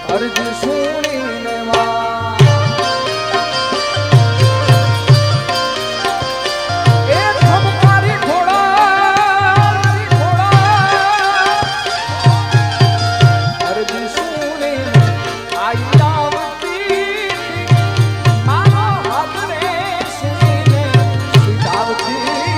અરજી સુણીને માં એ ખમકારી ઘોડા અરજી સુણીને આઈ આવતી મારો હાથ રે સુણીને સીધાવતી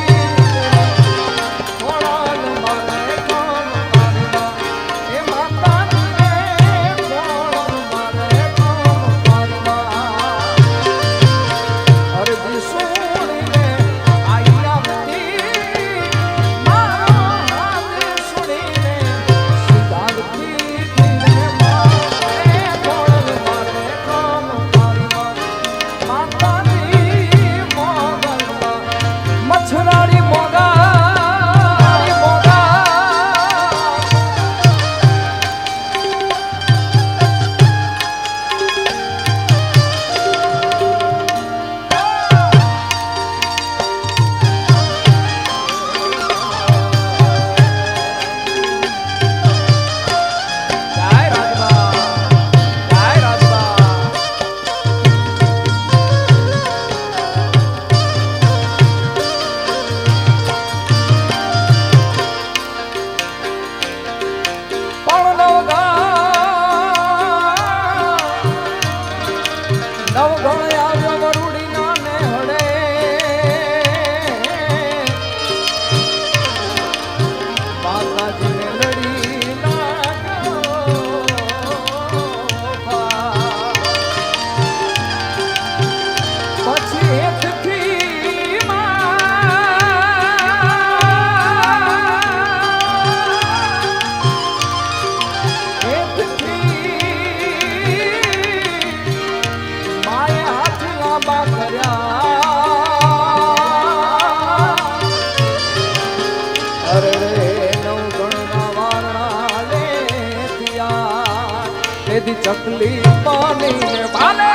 ચકલી પાણી વાલે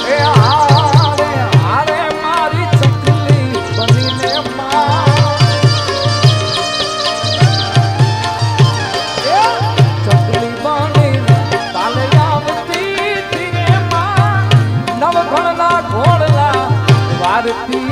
એ હારે હારે મારી ચકલી બનીને માં ચકલી બનીને તાલે આવતી ધીરે માં નવઘણના ઘોડલા વારતી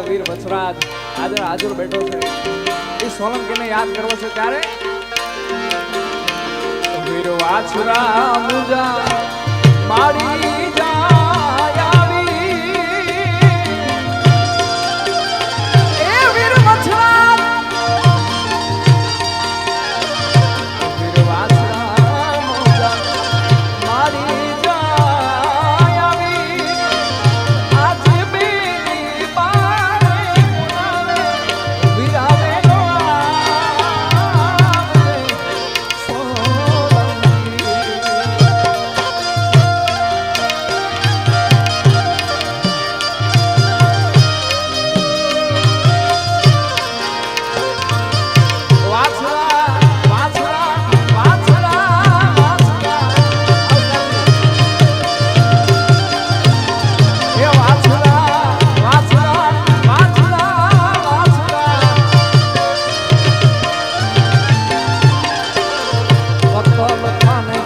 એટલે વીર વછરાજ આજે હાજર બેઠો છે. એ સોલંકીને યાદ કરવો છે ત્યારે વીર વાછરા મુજા મારી જાય આવી એ વીર વછરા વીર વાછરા મુજા મારી જાય આવી આજ બેની બારે મુનાવે વીરાવે નો આવજે સોલંકી. વાછરા વાછરા વાછરા વાછરા એ વાછરા વાછરા વાછરા વાછરા પતલ ખાને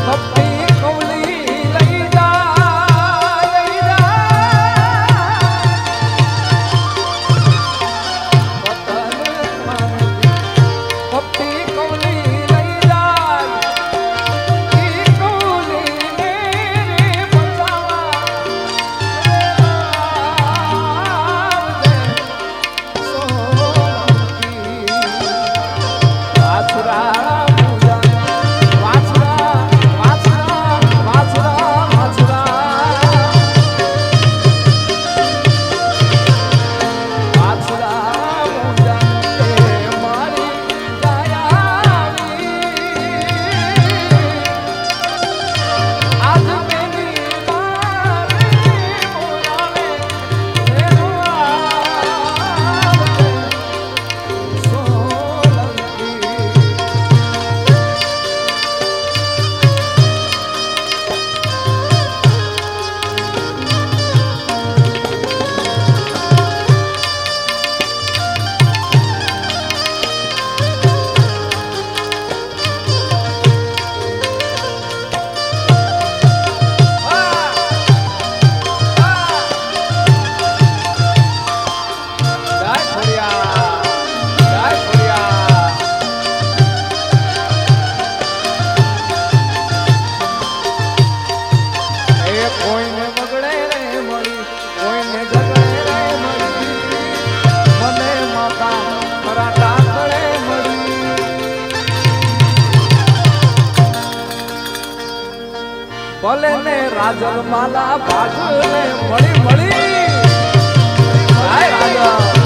ભક્તિ કવલી લઈ જા લઈ જા પતલ ખાને ભક્તિ કવલી લઈ જાય ઈ કવલી ને બચાવા આવજે સોલંકી. વાછરા મુજા વાછરા વાછરા વાછરા વાછરા વાછરા મુજા એ મારી દયાવી આજ મેની બારે મોરાવે એનો આવજે સોલંકી. જય ખોડિયાર જય ખોડિયાર. એ કોઈને બગડે રે મળી કોઈને ઝગડે રે મળી મને માતા ખરા ટાકળે મળી. ભલે ને રાજલ માલા ભાગલે મળી મળી. જય રાજલ